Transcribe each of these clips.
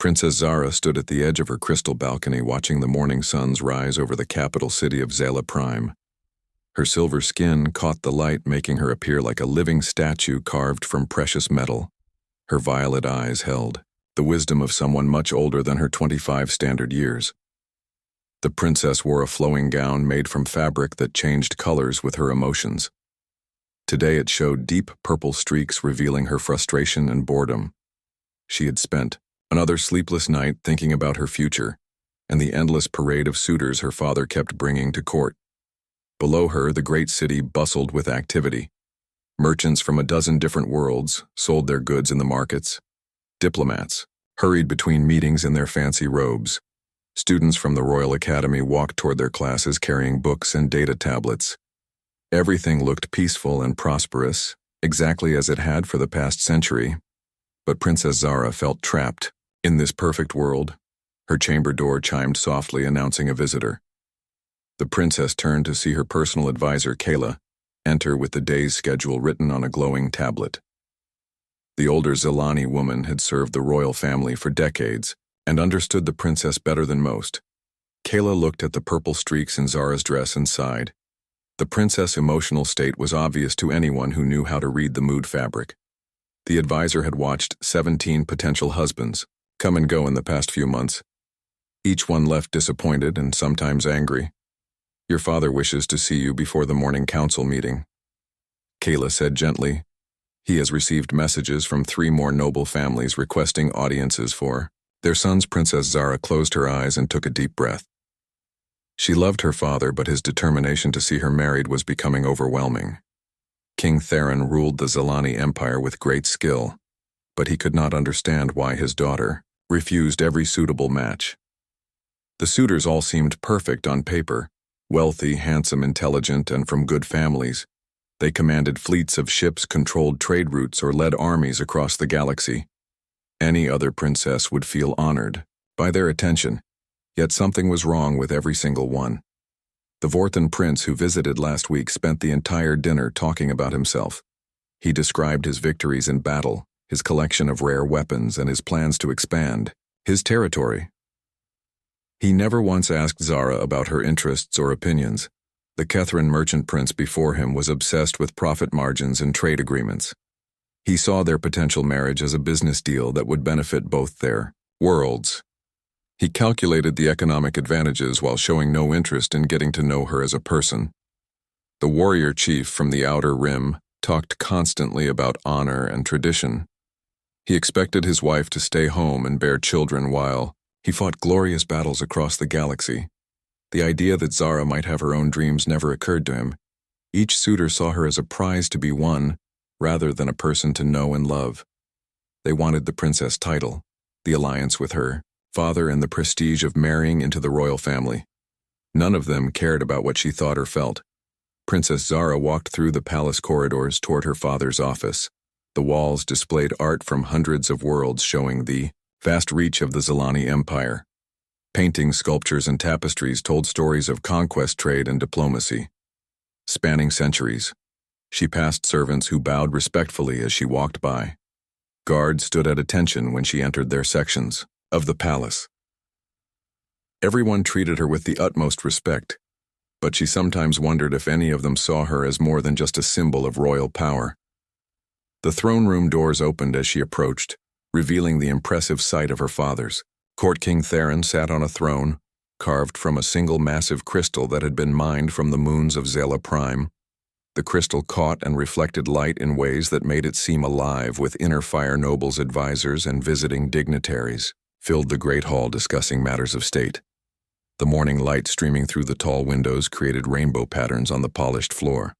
Princess Zara stood at the edge of her crystal balcony watching the morning suns rise over the capital city of Zala Prime. Her silver skin caught the light, making her appear like a living statue carved from precious metal. Her violet eyes held the wisdom of someone much older than her 25 standard years. The princess wore a flowing gown made from fabric that changed colors with her emotions. Today it showed deep purple streaks revealing her frustration and boredom. She had spent another sleepless night thinking about her future and the endless parade of suitors her father kept bringing to court. Below her, the great city bustled with activity. Merchants from a dozen different worlds sold their goods in the markets. Diplomats hurried between meetings in their fancy robes. Students from the Royal Academy walked toward their classes carrying books and data tablets. Everything looked peaceful and prosperous, exactly as it had for the past century. But Princess Zara felt trapped in this perfect world. Her chamber door chimed softly, announcing a visitor. The princess turned to see her personal advisor, Kayla, enter with the day's schedule written on a glowing tablet. The older Zilani woman had served the royal family for decades and understood the princess better than most. Kayla looked at the purple streaks in Zara's dress and sighed. The princess' emotional state was obvious to anyone who knew how to read the mood fabric. The advisor had watched 17 potential husbands come and go in the past few months. Each one left disappointed and sometimes angry. Your father wishes to see you before the morning council meeting, Kayla said gently. He has received messages from 3 more noble families requesting audiences for their sons. Princess Zara closed her eyes and took a deep breath. She loved her father, but his determination to see her married was becoming overwhelming. King Theron ruled the Zilani Empire with great skill, but he could not understand why his daughter refused every suitable match. The suitors all seemed perfect on paper, wealthy, handsome, intelligent, and from good families. They commanded fleets of ships, controlled trade routes, or led armies across the galaxy. Any other princess would feel honored by their attention, yet something was wrong with every single one. The Vorthan prince who visited last week spent the entire dinner talking about himself. He described his victories in battle, his collection of rare weapons, and his plans to expand his territory. He never once asked Zara about her interests or opinions. The Kethrin merchant prince before him was obsessed with profit margins and trade agreements. He saw their potential marriage as a business deal that would benefit both their worlds. He calculated the economic advantages while showing no interest in getting to know her as a person. The warrior chief from the Outer Rim talked constantly about honor and tradition. He expected his wife to stay home and bear children while he fought glorious battles across the galaxy. The idea that Zara might have her own dreams never occurred to him. Each suitor saw her as a prize to be won, rather than a person to know and love. They wanted the princess title, the alliance with her father, and the prestige of marrying into the royal family. None of them cared about what she thought or felt. Princess Zara walked through the palace corridors toward her father's office. The walls displayed art from hundreds of worlds showing the vast reach of the Zilani Empire. Paintings, sculptures, and tapestries told stories of conquest, trade, and diplomacy. Spanning centuries, she passed servants who bowed respectfully as she walked by. Guards stood at attention when she entered their sections of the palace. Everyone treated her with the utmost respect, but she sometimes wondered if any of them saw her as more than just a symbol of royal power. The throne room doors opened as she approached, revealing the impressive sight of her father's. Court King Theron sat on a throne, carved from a single massive crystal that had been mined from the moons of Zala Prime. The crystal caught and reflected light in ways that made it seem alive, with inner fire nobles, advisors, and visiting dignitaries filled the great hall discussing matters of state. The morning light streaming through the tall windows created rainbow patterns on the polished floor.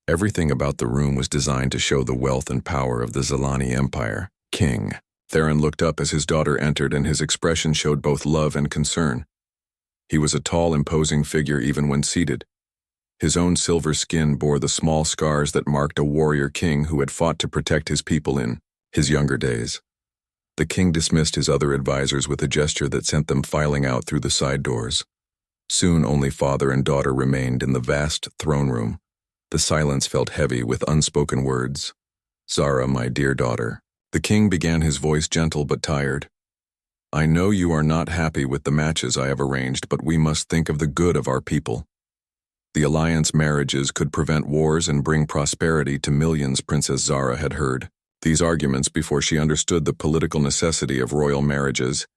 Everything about the room was designed to show the wealth and power of the Zilani Empire. King Theron looked up as his daughter entered, and his expression showed both love and concern. He was a tall, imposing figure even when seated. His own silver skin bore the small scars that marked a warrior king who had fought to protect his people in his younger days. The king dismissed his other advisors with a gesture that sent them filing out through the side doors. Soon only father and daughter remained in the vast throne room. The silence felt heavy with unspoken words. Zara, my dear daughter. The king began, his voice gentle but tired. I know you are not happy with the matches I have arranged, but we must think of the good of our people. The alliance marriages could prevent wars and bring prosperity to millions, Princess Zara had heard these arguments before she understood the political necessity of royal marriages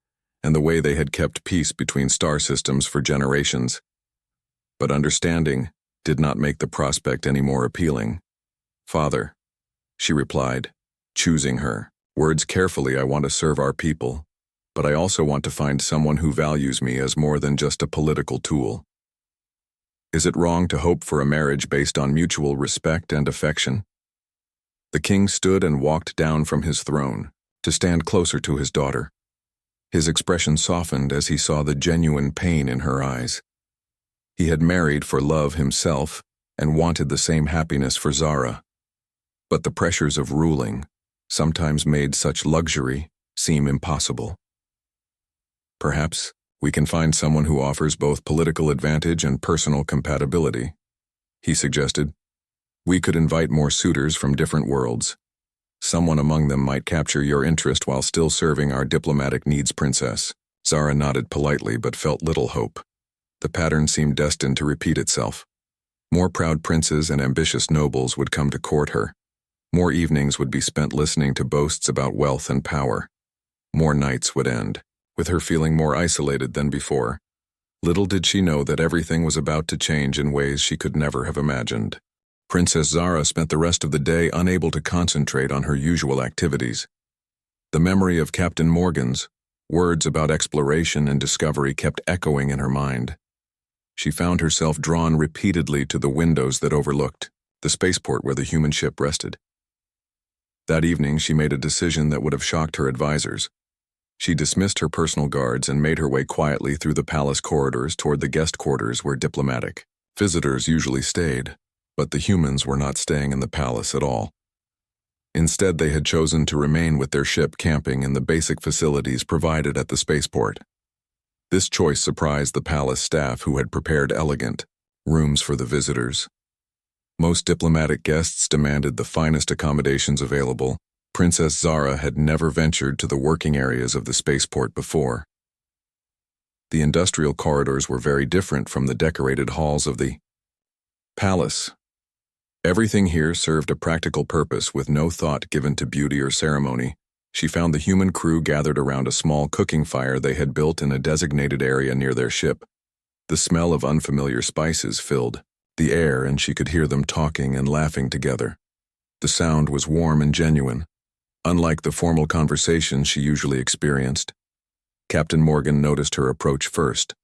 and the way they had kept peace between star systems for generations. But understanding did not make the prospect any more appealing. Father, she replied, choosing her words carefully, I want to serve our people, but I also want to find someone who values me as more than just a political tool. Is it wrong to hope for a marriage based on mutual respect and affection? The king stood and walked down from his throne to stand closer to his daughter. His expression softened as he saw the genuine pain in her eyes. He had married for love himself and wanted the same happiness for Zara. But the pressures of ruling sometimes made such luxury seem impossible. Perhaps we can find someone who offers both political advantage and personal compatibility, he suggested. We could invite more suitors from different worlds. Someone among them might capture your interest while still serving our diplomatic needs, Princess. Zara nodded politely but felt little hope. The pattern seemed destined to repeat itself. More proud princes and ambitious nobles would come to court her. More evenings would be spent listening to boasts about wealth and power. More nights would end, with her feeling more isolated than before. Little did she know that everything was about to change in ways she could never have imagined. Princess Zara spent the rest of the day unable to concentrate on her usual activities. The memory of Captain Morgan's words about exploration and discovery kept echoing in her mind. She found herself drawn repeatedly to the windows that overlooked the spaceport where the human ship rested. That evening, she made a decision that would have shocked her advisors. She dismissed her personal guards and made her way quietly through the palace corridors toward the guest quarters where diplomatic visitors usually stayed, but the humans were not staying in the palace at all. Instead, they had chosen to remain with their ship camping in the basic facilities provided at the spaceport. This choice surprised the palace staff, who had prepared elegant rooms for the visitors. Most diplomatic guests demanded the finest accommodations available. Princess Zara had never ventured to the working areas of the spaceport before. The industrial corridors were very different from the decorated halls of the palace. Everything here served a practical purpose with no thought given to beauty or ceremony. She found the human crew gathered around a small cooking fire they had built in a designated area near their ship. The smell of unfamiliar spices filled the air, and she could hear them talking and laughing together. The sound was warm and genuine, unlike the formal conversations she usually experienced. Captain Morgan noticed her approach first.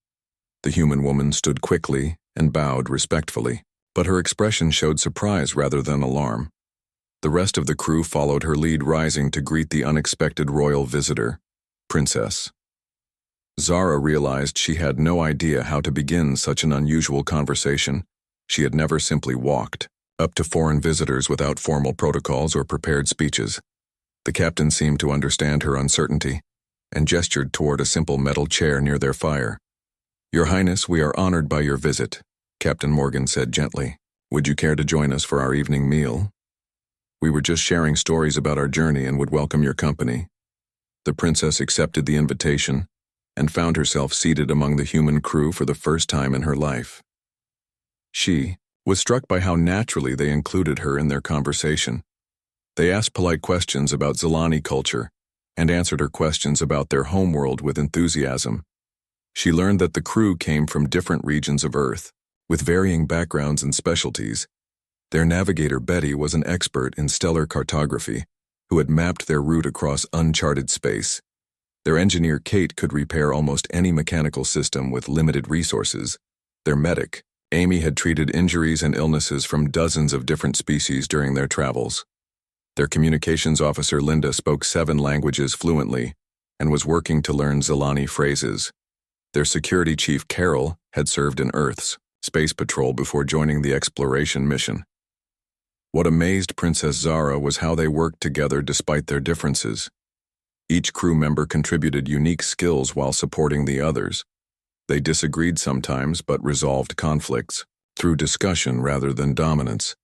The human woman stood quickly and bowed respectfully, but her expression showed surprise rather than alarm. The rest of the crew followed her lead, rising to greet the unexpected royal visitor, Princess. Zara realized she had no idea how to begin such an unusual conversation. She had never simply walked up to foreign visitors without formal protocols or prepared speeches. The captain seemed to understand her uncertainty and gestured toward a simple metal chair near their fire. Your Highness, we are honored by your visit, Captain Morgan said gently. Would you care to join us for our evening meal? We were just sharing stories about our journey and would welcome your company. The princess accepted the invitation and found herself seated among the human crew for the first time in her life. She was struck by how naturally they included her in their conversation. They asked polite questions about Zilani culture and answered her questions about their homeworld with enthusiasm. She learned that the crew came from different regions of Earth, with varying backgrounds and specialties. Their navigator Betty was an expert in stellar cartography, who had mapped their route across uncharted space. Their engineer Kate could repair almost any mechanical system with limited resources. Their medic, Amy, had treated injuries and illnesses from dozens of different species during their travels. Their communications officer Linda spoke 7 languages fluently and was working to learn Zilani phrases. Their security chief Carol had served in Earth's space patrol before joining the exploration mission. What amazed Princess Zara was how they worked together despite their differences. Each crew member contributed unique skills while supporting the others. They disagreed sometimes but resolved conflicts through discussion rather than dominance.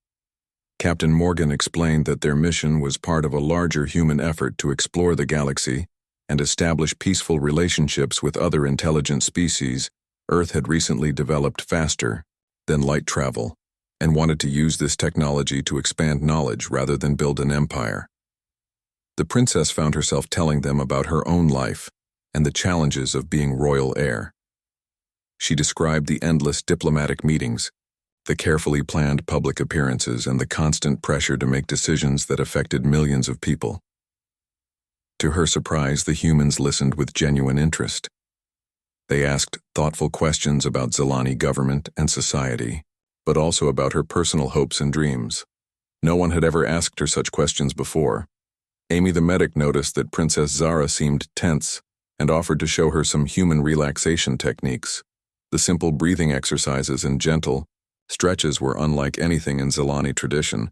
Captain Morgan explained that their mission was part of a larger human effort to explore the galaxy and establish peaceful relationships with other intelligent species, Earth had recently developed faster than light travel, and wanted to use this technology to expand knowledge rather than build an empire. The princess found herself telling them about her own life and the challenges of being royal heir. She described the endless diplomatic meetings, the carefully planned public appearances, and the constant pressure to make decisions that affected millions of people. To her surprise, the humans listened with genuine interest. They asked thoughtful questions about Zelani government and society, but also about her personal hopes and dreams. No one had ever asked her such questions before. Amy the medic noticed that Princess Zara seemed tense and offered to show her some human relaxation techniques. The simple breathing exercises and gentle stretches were unlike anything in Zelani tradition,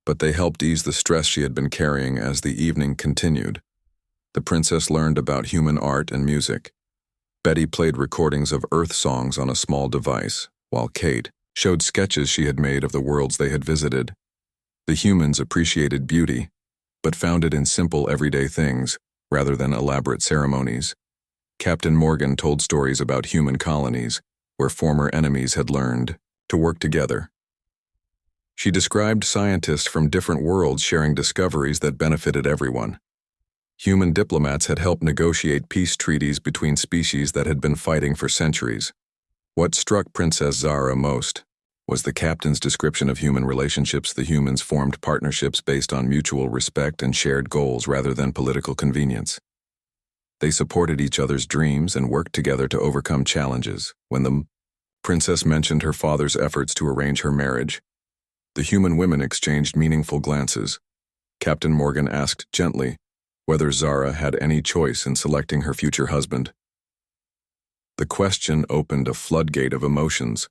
but they helped ease the stress she had been carrying as the evening continued. The princess learned about human art and music. Betty played recordings of Earth songs on a small device, while Kate showed sketches she had made of the worlds they had visited. The humans appreciated beauty, but found it in simple everyday things rather than elaborate ceremonies. Captain Morgan told stories about human colonies where former enemies had learned to work together. She described scientists from different worlds sharing discoveries that benefited everyone. Human diplomats had helped negotiate peace treaties between species that had been fighting for centuries. What struck Princess Zara most was the captain's description of human relationships. The humans formed partnerships based on mutual respect and shared goals rather than political convenience. They supported each other's dreams and worked together to overcome challenges. When the princess mentioned her father's efforts to arrange her marriage, the human women exchanged meaningful glances. Captain Morgan asked gently whether Zara had any choice in selecting her future husband. The question opened a floodgate of emotions.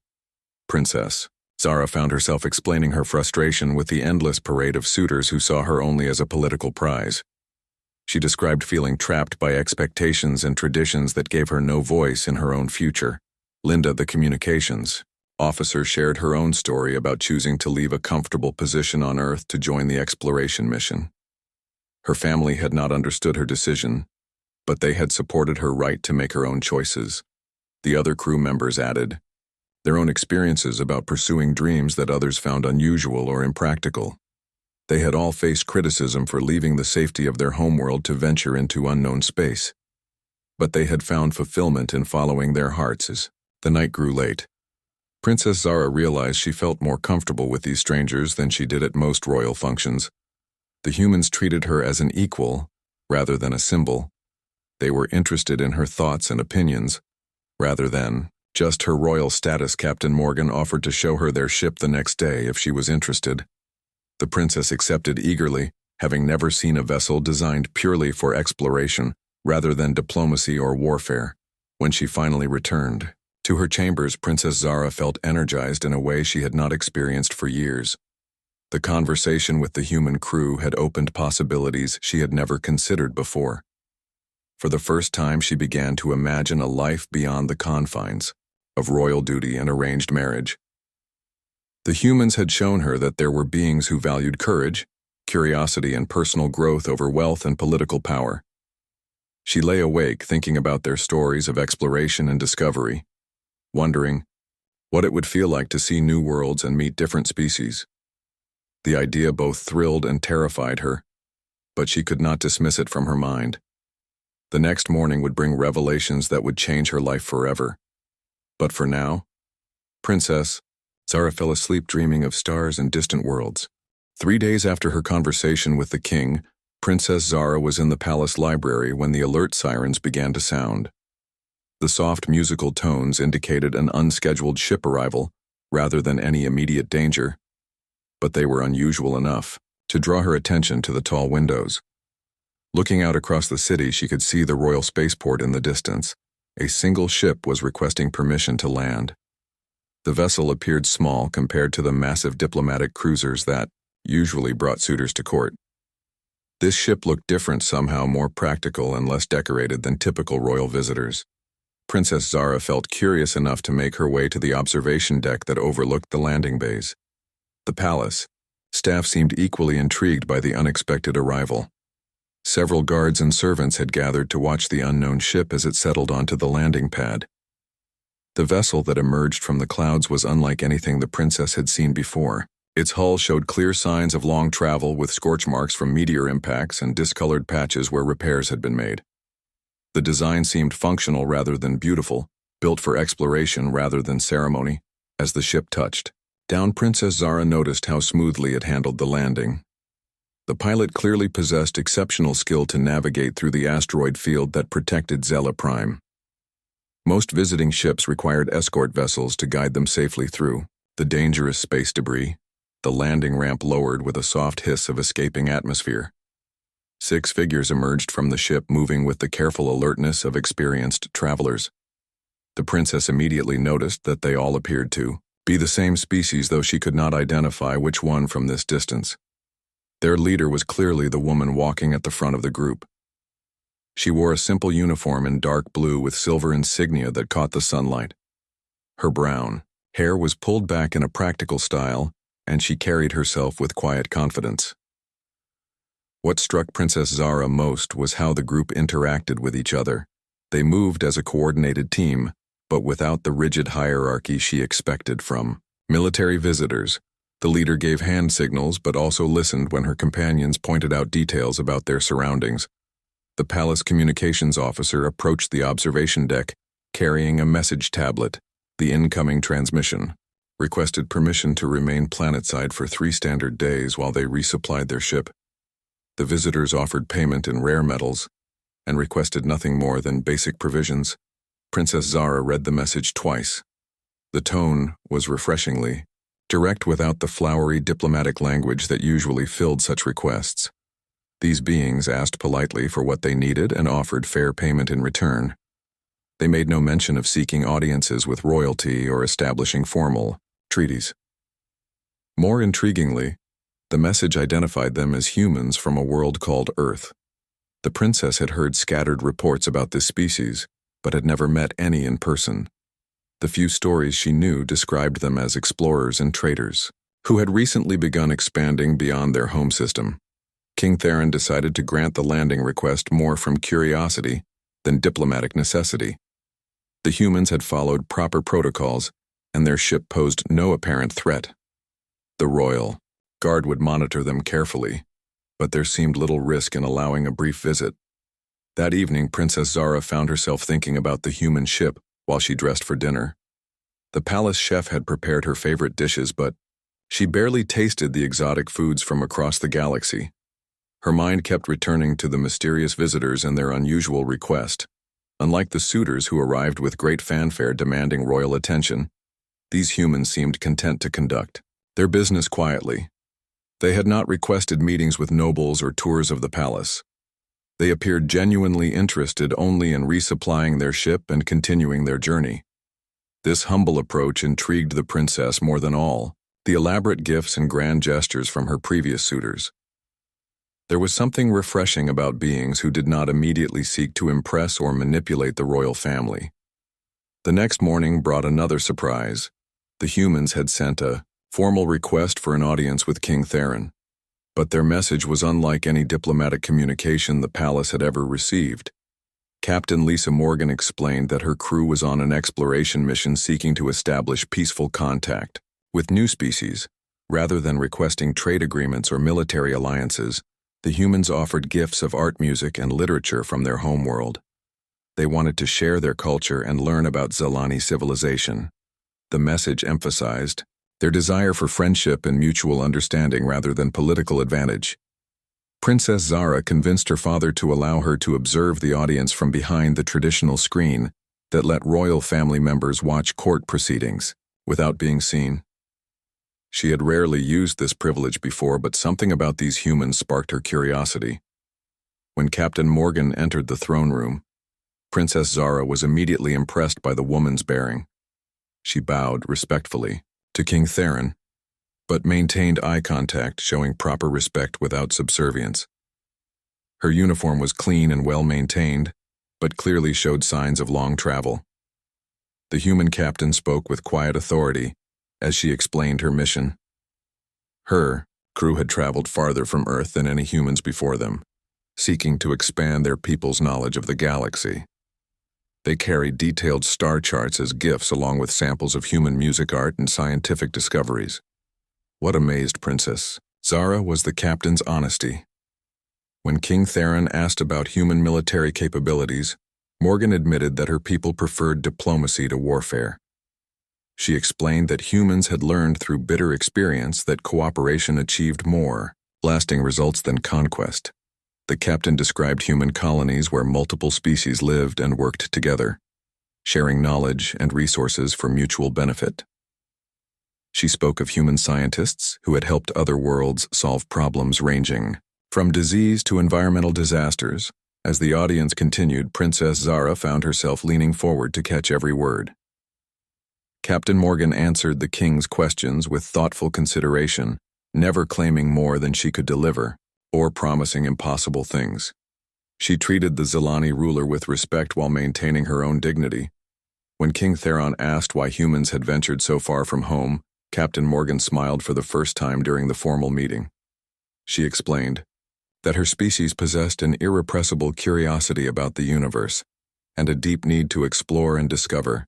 Princess Zara found herself explaining her frustration with the endless parade of suitors who saw her only as a political prize. She described feeling trapped by expectations and traditions that gave her no voice in her own future. Linda, the communications officer, shared her own story about choosing to leave a comfortable position on Earth to join the exploration mission. Her family had not understood her decision, but they had supported her right to make her own choices. The other crew members added their own experiences about pursuing dreams that others found unusual or impractical. They had all faced criticism for leaving the safety of their homeworld to venture into unknown space. But they had found fulfillment in following their hearts. As the night grew late, Princess Zara realized she felt more comfortable with these strangers than she did at most royal functions. The humans treated her as an equal rather than a symbol. They were interested in her thoughts and opinions rather than just her royal status. Captain Morgan offered to show her their ship the next day if she was interested. The princess accepted eagerly, having never seen a vessel designed purely for exploration rather than diplomacy or warfare. When she finally returned to her chambers, Princess Zara felt energized in a way she had not experienced for years. The conversation with the human crew had opened possibilities she had never considered before. For the first time, she began to imagine a life beyond the confines of royal duty and arranged marriage. The humans had shown her that there were beings who valued courage, curiosity, and personal growth over wealth and political power. She lay awake thinking about their stories of exploration and discovery, wondering what it would feel like to see new worlds and meet different species. The idea both thrilled and terrified her, but she could not dismiss it from her mind. The next morning would bring revelations that would change her life forever. But for now, Princess Zara fell asleep dreaming of stars and distant worlds. 3 days after her conversation with the king, Princess Zara was in the palace library when the alert sirens began to sound. The soft musical tones indicated an unscheduled ship arrival rather than any immediate danger, but they were unusual enough to draw her attention to the tall windows. Looking out across the city, she could see the royal spaceport in the distance. A single ship was requesting permission to land. The vessel appeared small compared to the massive diplomatic cruisers that usually brought suitors to court. This ship looked different, somehow more practical and less decorated than typical royal visitors. Princess Zara felt curious enough to make her way to the observation deck that overlooked the landing bays. The palace staff seemed equally intrigued by the unexpected arrival. Several guards and servants had gathered to watch the unknown ship as it settled onto the landing pad. The vessel that emerged from the clouds was unlike anything the princess had seen before. Its hull showed clear signs of long travel with scorch marks from meteor impacts and discolored patches where repairs had been made. The design seemed functional rather than beautiful, built for exploration rather than ceremony. As the ship touched down, Princess Zara noticed how smoothly it handled the landing. The pilot clearly possessed exceptional skill to navigate through the asteroid field that protected Zela Prime. Most visiting ships required escort vessels to guide them safely through the dangerous space debris. The landing ramp lowered with a soft hiss of escaping atmosphere. 6 figures emerged from the ship, moving with the careful alertness of experienced travelers. The princess immediately noticed that they all appeared to be the same species, though she could not identify which one from this distance. Their leader was clearly the woman walking at the front of the group. She wore a simple uniform in dark blue with silver insignia that caught the sunlight. Her brown hair was pulled back in a practical style, and she carried herself with quiet confidence. What struck Princess Zara most was how the group interacted with each other. They moved as a coordinated team, but without the rigid hierarchy she expected from military visitors. The leader gave hand signals but also listened when her companions pointed out details about their surroundings. The palace communications officer approached the observation deck, carrying a message tablet. The incoming transmission requested permission to remain planetside for 3 standard days while they resupplied their ship. The visitors offered payment in rare metals and requested nothing more than basic provisions. Princess Zara read the message twice. The tone was refreshingly direct without the flowery diplomatic language that usually filled such requests. These beings asked politely for what they needed and offered fair payment in return. They made no mention of seeking audiences with royalty or establishing formal treaties. More intriguingly, the message identified them as humans from a world called Earth. The princess had heard scattered reports about this species, but had never met any in person. The few stories she knew described them as explorers and traders, who had recently begun expanding beyond their home system. King Theron decided to grant the landing request more from curiosity than diplomatic necessity. The humans had followed proper protocols, and their ship posed no apparent threat. The royal guard would monitor them carefully, but there seemed little risk in allowing a brief visit. That evening, Princess Zara found herself thinking about the human ship while she dressed for dinner. The palace chef had prepared her favorite dishes, but she barely tasted the exotic foods from across the galaxy. Her mind kept returning to the mysterious visitors and their unusual request. Unlike the suitors who arrived with great fanfare demanding royal attention, these humans seemed content to conduct their business quietly. They had not requested meetings with nobles or tours of the palace. They appeared genuinely interested only in resupplying their ship and continuing their journey. This humble approach intrigued the princess more than all the elaborate gifts and grand gestures from her previous suitors. There was something refreshing about beings who did not immediately seek to impress or manipulate the royal family. The next morning brought another surprise. The humans had sent a formal request for an audience with King Theron, but their message was unlike any diplomatic communication the palace had ever received. Captain Lisa Morgan explained that her crew was on an exploration mission seeking to establish peaceful contact with new species. Rather than requesting trade agreements or military alliances, the humans offered gifts of art, music, and literature from their homeworld. They wanted to share their culture and learn about Zelani civilization. The message emphasized their desire for friendship and mutual understanding rather than political advantage. Princess Zara convinced her father to allow her to observe the audience from behind the traditional screen that let royal family members watch court proceedings without being seen. She had rarely used this privilege before, but something about these humans sparked her curiosity. When Captain Morgan entered the throne room, Princess Zara was immediately impressed by the woman's bearing. She bowed respectfully to King Theron, but maintained eye contact, showing proper respect without subservience. Her uniform was clean and well-maintained, but clearly showed signs of long travel. The human captain spoke with quiet authority as she explained her mission. Her crew had traveled farther from Earth than any humans before them. seeking to expand their people's knowledge of the galaxy. They carried detailed star charts as gifts along with samples of human music art and scientific discoveries. What amazed Princess Zara was the captain's honesty. When King Theron asked about human military capabilities, Morgan admitted that her people preferred diplomacy to warfare. She explained that humans had learned through bitter experience that cooperation achieved more lasting results than conquest. The captain described human colonies where multiple species lived and worked together, sharing knowledge and resources for mutual benefit. She spoke of human scientists who had helped other worlds solve problems ranging from disease to environmental disasters. As the audience continued, Princess Zara found herself leaning forward to catch every word. Captain Morgan answered the king's questions with thoughtful consideration, never claiming more than she could deliver, or promising impossible things. She treated the Zilani ruler with respect while maintaining her own dignity. When King Theron asked why humans had ventured so far from home, Captain Morgan smiled for the first time during the formal meeting. She explained that her species possessed an irrepressible curiosity about the universe and a deep need to explore and discover.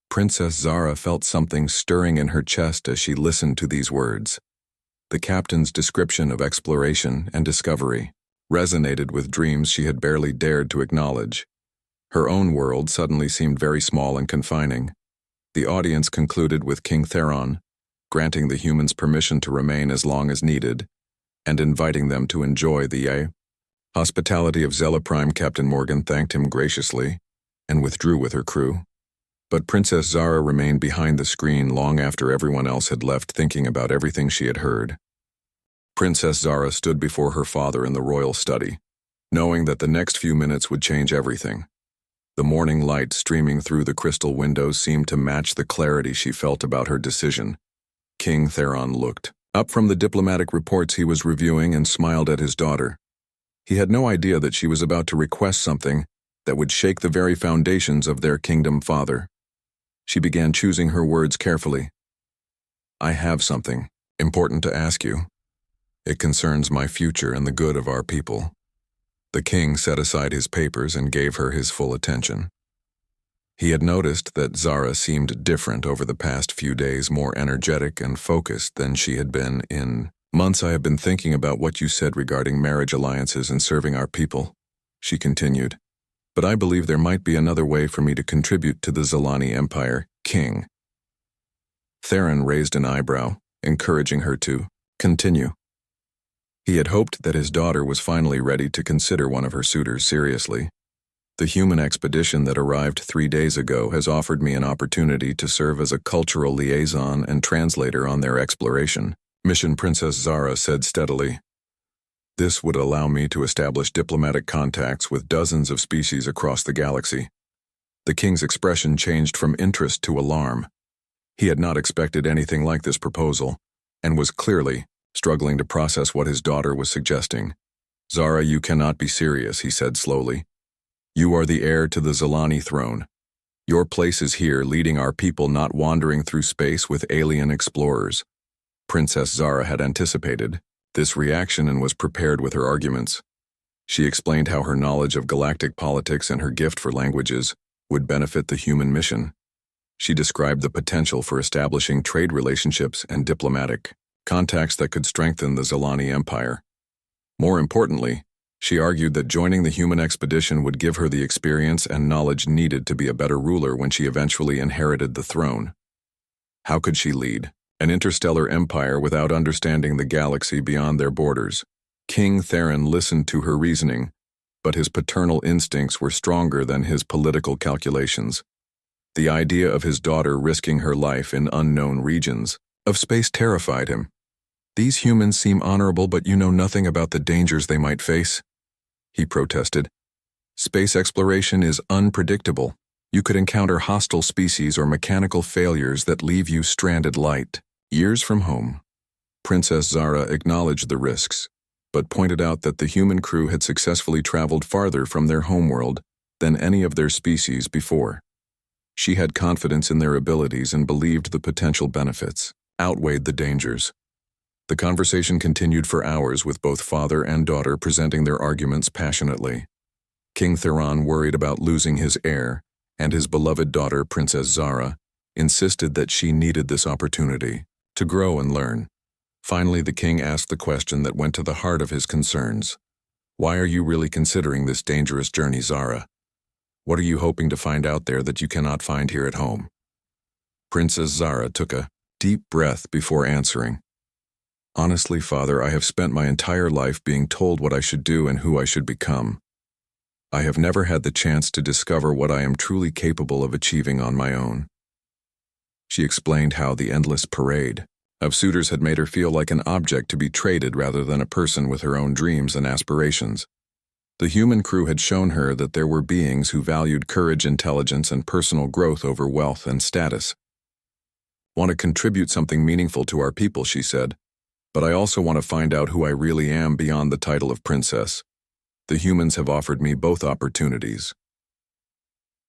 Princess Zara felt something stirring in her chest as she listened to these words. The captain's description of exploration and discovery resonated with dreams she had barely dared to acknowledge. Her own world suddenly seemed very small and confining. The audience concluded with King Theron granting the humans permission to remain as long as needed and inviting them to enjoy the hospitality of Zelaprime. Captain Morgan thanked him graciously and withdrew with her crew. But Princess Zara remained behind the screen long after everyone else had left, thinking about everything she had heard. Princess Zara stood before her father in the royal study, knowing that the next few minutes would change everything. The morning light streaming through the crystal windows seemed to match the clarity she felt about her decision. King Theron looked up from the diplomatic reports he was reviewing and smiled at his daughter. He had no idea that she was about to request something that would shake the very foundations of their kingdom. Father. She began choosing her words carefully. I have something important to ask you. It concerns my future and the good of our people. The king set aside his papers and gave her his full attention. He had noticed that Zara seemed different over the past few days, more energetic and focused than she had been in months. I have been thinking about what you said regarding marriage alliances and serving our people, she continued. But I believe there might be another way for me to contribute to the Zilani Empire, King. Theron raised an eyebrow, encouraging her to continue. He had hoped that his daughter was finally ready to consider one of her suitors seriously. The human expedition that arrived 3 days ago has offered me an opportunity to serve as a cultural liaison and translator on their exploration mission, Princess Zara said steadily. This would allow me to establish diplomatic contacts with dozens of species across the galaxy. The king's expression changed from interest to alarm. He had not expected anything like this proposal, and was clearly struggling to process what his daughter was suggesting. Zara, you cannot be serious, he said slowly. You are the heir to the Zilani throne. Your place is here, leading our people, not wandering through space with alien explorers. Princess Zara had anticipated this reaction and was prepared with her arguments. She explained how her knowledge of galactic politics and her gift for languages would benefit the human mission. She described the potential for establishing trade relationships and diplomatic contacts that could strengthen the Zilani Empire. More importantly, she argued that joining the human expedition would give her the experience and knowledge needed to be a better ruler when she eventually inherited the throne. How could she lead an interstellar empire without understanding the galaxy beyond their borders? King Theron listened to her reasoning, but his paternal instincts were stronger than his political calculations. The idea of his daughter risking her life in unknown regions of space terrified him. These humans seem honorable, but you know nothing about the dangers they might face, he protested. Space exploration is unpredictable. You could encounter hostile species or mechanical failures that leave you stranded light years from home. Princess Zara acknowledged the risks, but pointed out that the human crew had successfully traveled farther from their homeworld than any of their species before. She had confidence in their abilities and believed the potential benefits outweighed the dangers. The conversation continued for hours with both father and daughter presenting their arguments passionately. King Theron, worried about losing his heir, and his beloved daughter, Princess Zara, insisted that she needed this opportunity to grow and learn. Finally, the king asked the question that went to the heart of his concerns. Why are you really considering this dangerous journey, Zara? What are you hoping to find out there that you cannot find here at home? Princess Zara took a deep breath before answering. Honestly, Father, I have spent my entire life being told what I should do and who I should become. I have never had the chance to discover what I am truly capable of achieving on my own. She explained how the endless parade of suitors had made her feel like an object to be traded rather than a person with her own dreams and aspirations. The human crew had shown her that there were beings who valued courage, intelligence, and personal growth over wealth and status. Want to contribute something meaningful to our people, she said, but I also want to find out who I really am beyond the title of princess. The humans have offered me both opportunities.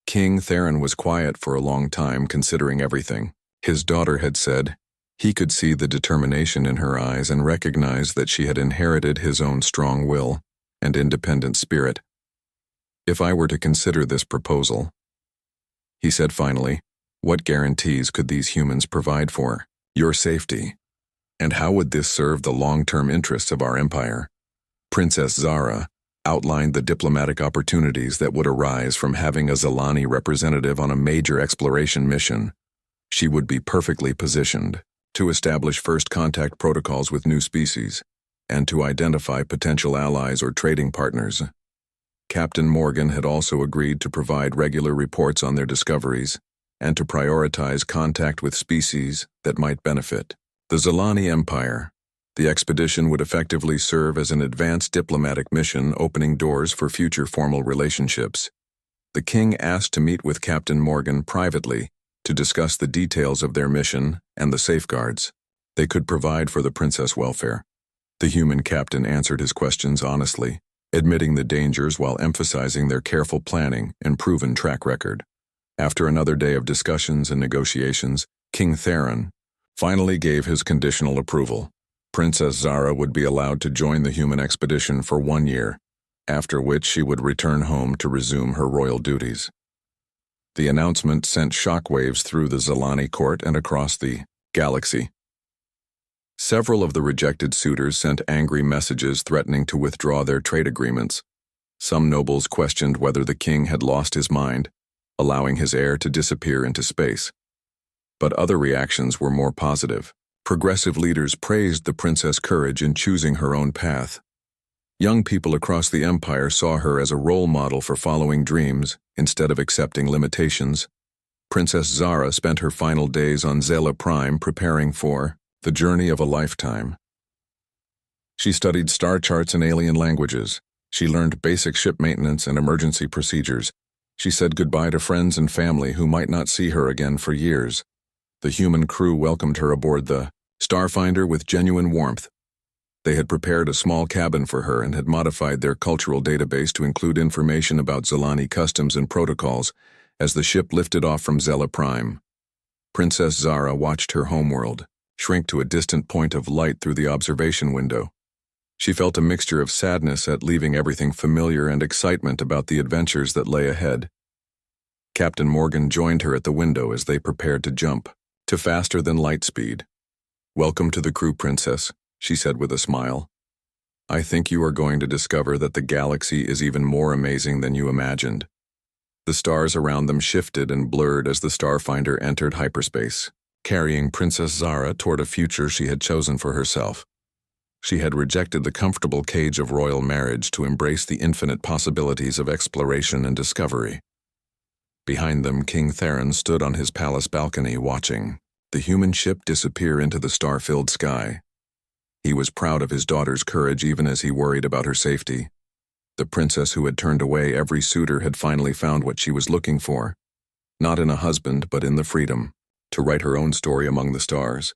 King Theron was quiet for a long time, considering everything. His daughter had said he could see the determination in her eyes and recognize that she had inherited his own strong will and independent spirit. If I were to consider this proposal, he said finally, what guarantees could these humans provide for your safety? And how would this serve the long-term interests of our empire? Princess Zara outlined the diplomatic opportunities that would arise from having a Zilani representative on a major exploration mission. She would be perfectly positioned to establish first contact protocols with new species and to identify potential allies or trading partners. Captain Morgan had also agreed to provide regular reports on their discoveries and to prioritize contact with species that might benefit the Zilani Empire. The expedition would effectively serve as an advanced diplomatic mission, opening doors for future formal relationships. The king asked to meet with Captain Morgan privately to discuss the details of their mission and the safeguards they could provide for the princess' welfare. The human captain answered his questions honestly, admitting the dangers while emphasizing their careful planning and proven track record. After another day of discussions and negotiations, King Theron finally gave his conditional approval. Princess Zara would be allowed to join the human expedition for 1 year, after which she would return home to resume her royal duties. The announcement sent shockwaves through the Zilani court and across the galaxy. Several of the rejected suitors sent angry messages threatening to withdraw their trade agreements. Some nobles questioned whether the king had lost his mind, allowing his heir to disappear into space. But other reactions were more positive. Progressive leaders praised the princess' courage in choosing her own path. Young people across the empire saw her as a role model for following dreams instead of accepting limitations. Princess Zara spent her final days on Zela Prime preparing for the journey of a lifetime. She studied star charts and alien languages. She learned basic ship maintenance and emergency procedures. She said goodbye to friends and family who might not see her again for years. The human crew welcomed her aboard the Starfinder with genuine warmth. They had prepared a small cabin for her and had modified their cultural database to include information about Zilani customs and protocols as the ship lifted off from Zela Prime. Princess Zara watched her homeworld shrink to a distant point of light through the observation window. She felt a mixture of sadness at leaving everything familiar and excitement about the adventures that lay ahead. Captain Morgan joined her at the window as they prepared to jump to faster than light speed. Welcome to the crew, Princess, she said with a smile. I think you are going to discover that the galaxy is even more amazing than you imagined. The stars around them shifted and blurred as the Starfinder entered hyperspace, carrying Princess Zara toward a future she had chosen for herself. She had rejected the comfortable cage of royal marriage to embrace the infinite possibilities of exploration and discovery. Behind them, King Theron stood on his palace balcony watching the human ship disappear into the star-filled sky. He was proud of his daughter's courage even as he worried about her safety. The princess who had turned away every suitor had finally found what she was looking for, not in a husband but in the freedom to write her own story among the stars.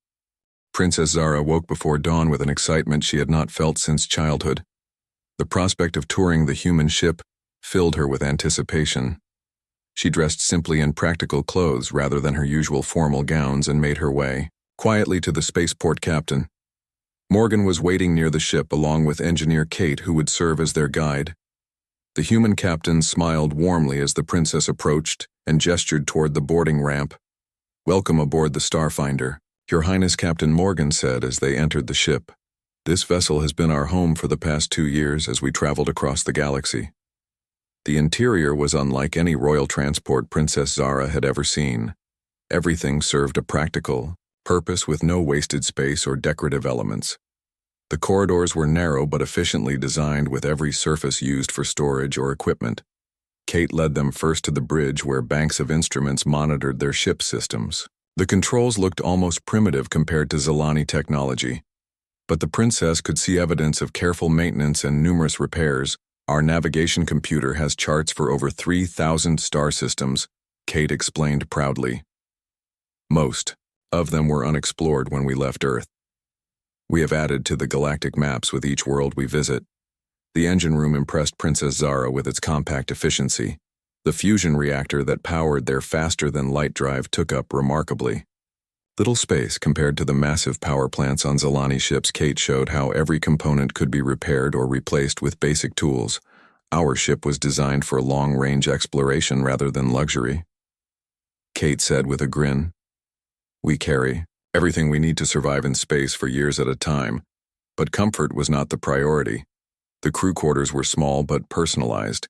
Princess Zara woke before dawn with an excitement she had not felt since childhood. The prospect of touring the human ship filled her with anticipation. She dressed simply in practical clothes rather than her usual formal gowns and made her way quietly to the spaceport captain. Morgan was waiting near the ship along with engineer Kate, who would serve as their guide. The human captain smiled warmly as the princess approached and gestured toward the boarding ramp. "Welcome aboard the Starfinder," Your Highness Captain Morgan said as they entered the ship. "This vessel has been our home for the past 2 years as we traveled across the galaxy." The interior was unlike any royal transport Princess Zara had ever seen. Everything served a practical purpose with no wasted space or decorative elements. The corridors were narrow but efficiently designed, with every surface used for storage or equipment. Kate led them first to the bridge, where banks of instruments monitored their ship systems. The controls looked almost primitive compared to Zilani technology, but the princess could see evidence of careful maintenance and numerous repairs. "Our navigation computer has charts for over 3,000 star systems," Kate explained proudly. "Most of them were unexplored when we left Earth. We have added to the galactic maps with each world we visit." The engine room impressed Princess Zara with its compact efficiency. The fusion reactor that powered their faster-than-light drive took up remarkably little space compared to the massive power plants on Zilani ships. Kate showed how every component could be repaired or replaced with basic tools. "Our ship was designed for long-range exploration rather than luxury," Kate said with a grin. "We carry everything we need to survive in space for years at a time, but comfort was not the priority." The crew quarters were small but personalized.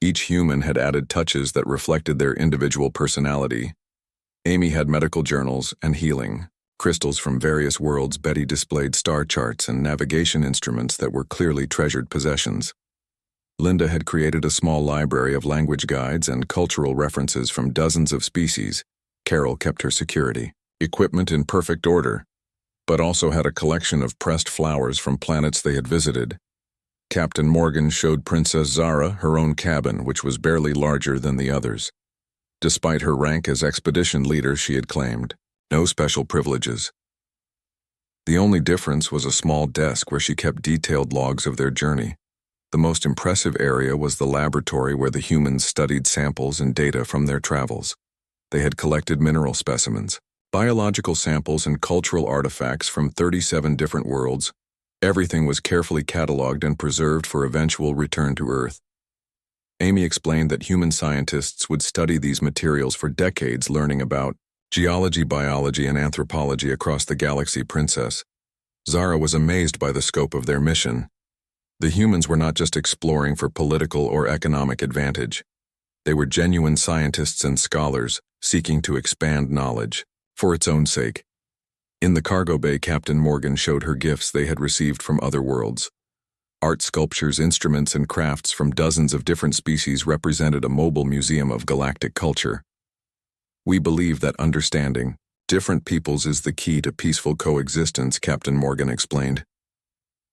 Each human had added touches that reflected their individual personality. Amy had medical journals and healing crystals from various worlds. Betty displayed star charts and navigation instruments that were clearly treasured possessions. Linda had created a small library of language guides and cultural references from dozens of species. Carol kept her security equipment in perfect order, but also had a collection of pressed flowers from planets they had visited. Captain Morgan showed Princess Zara her own cabin, which was barely larger than the others. Despite her rank as expedition leader, she had claimed no special privileges. The only difference was a small desk where she kept detailed logs of their journey. The most impressive area was the laboratory, where the humans studied samples and data from their travels. They had collected mineral specimens, biological samples, and cultural artifacts from 37 different worlds. Everything was carefully cataloged and preserved for eventual return to Earth. Amy explained that human scientists would study these materials for decades, learning about geology, biology, and anthropology across the galaxy. Princess Zara was amazed by the scope of their mission. The humans were not just exploring for political or economic advantage. They were genuine scientists and scholars, seeking to expand knowledge for its own sake. In the cargo bay, Captain Morgan showed her gifts they had received from other worlds. Art sculptures, instruments, and crafts from dozens of different species represented a mobile museum of galactic culture. "We believe that understanding different peoples is the key to peaceful coexistence," Captain Morgan explained.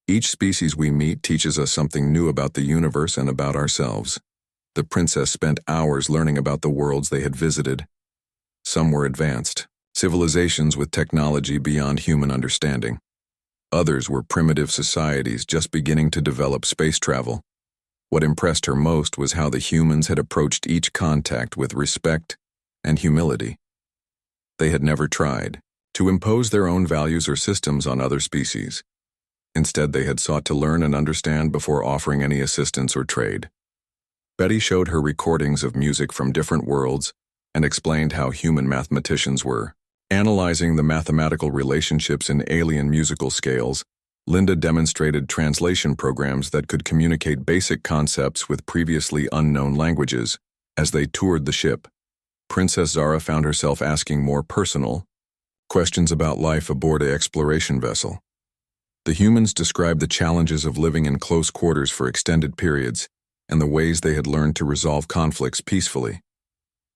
"Each species we meet teaches us something new about the universe and about ourselves." The princess spent hours learning about the worlds they had visited. Some were advanced civilizations with technology beyond human understanding. Others were primitive societies just beginning to develop space travel. What impressed her most was how the humans had approached each contact with respect and humility. They had never tried to impose their own values or systems on other species. Instead, they had sought to learn and understand before offering any assistance or trade. Betty showed her recordings of music from different worlds and explained how human mathematicians were analyzing the mathematical relationships in alien musical scales. Linda demonstrated translation programs that could communicate basic concepts with previously unknown languages. As they toured the ship, Princess Zara found herself asking more personal questions about life aboard an exploration vessel. The humans described the challenges of living in close quarters for extended periods and the ways they had learned to resolve conflicts peacefully.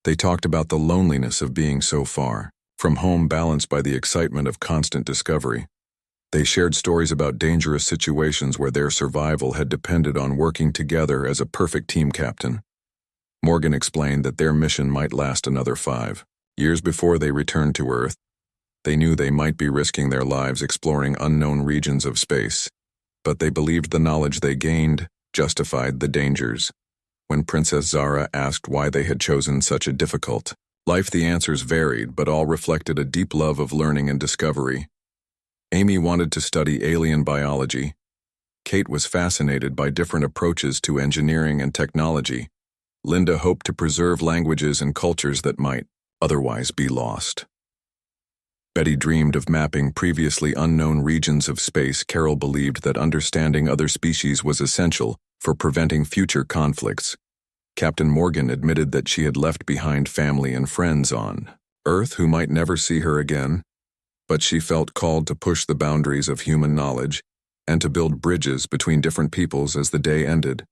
They talked about the loneliness of being so far from home, balanced by the excitement of constant discovery. They shared stories about dangerous situations where their survival had depended on working together as a perfect team. Captain Morgan explained that their mission might last another 5 years before they returned to Earth. They knew they might be risking their lives exploring unknown regions of space, but they believed the knowledge they gained justified the dangers. When Princess Zara asked why they had chosen such a difficult life, the answers varied, but all reflected a deep love of learning and discovery. Amy wanted to study alien biology. Kate was fascinated by different approaches to engineering and technology. Linda hoped to preserve languages and cultures that might otherwise be lost. Betty dreamed of mapping previously unknown regions of space. Carol believed that understanding other species was essential for preventing future conflicts. Captain Morgan admitted that she had left behind family and friends on Earth who might never see her again, but she felt called to push the boundaries of human knowledge and to build bridges between different peoples as the day ended.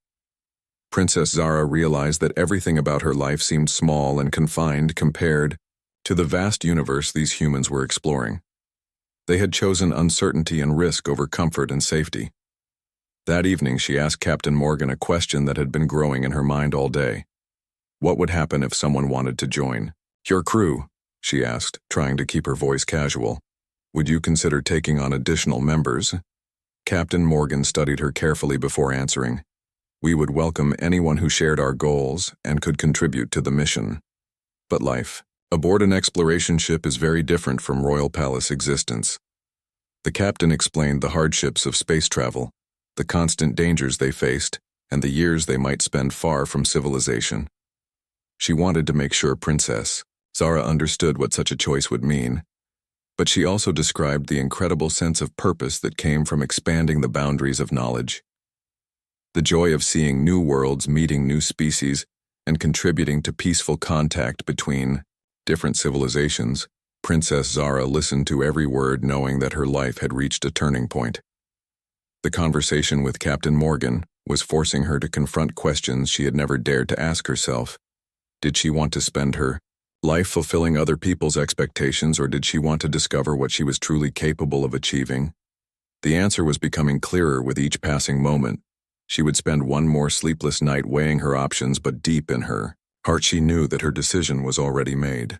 Princess Zara realized that everything about her life seemed small and confined compared to the vast universe these humans were exploring. They had chosen uncertainty and risk over comfort and safety. That evening, she asked Captain Morgan a question that had been growing in her mind all day. What would happen if someone wanted to join your crew? She asked, trying to keep her voice casual. Would you consider taking on additional members? Captain Morgan studied her carefully before answering. We would welcome anyone who shared our goals and could contribute to the mission. But life aboard an exploration ship is very different from Royal Palace existence. The captain explained the hardships of space travel, the constant dangers they faced, and the years they might spend far from civilization. She wanted to make sure Princess Zara understood what such a choice would mean, but she also described the incredible sense of purpose that came from expanding the boundaries of knowledge. The joy of seeing new worlds, meeting new species, and contributing to peaceful contact between different civilizations. Princess Zara listened to every word, knowing that her life had reached a turning point. The conversation with Captain Morgan was forcing her to confront questions she had never dared to ask herself. Did she want to spend her life fulfilling other people's expectations, or did she want to discover what she was truly capable of achieving? The answer was becoming clearer with each passing moment. She would spend one more sleepless night weighing her options, but deep in her heart she knew that her decision was already made.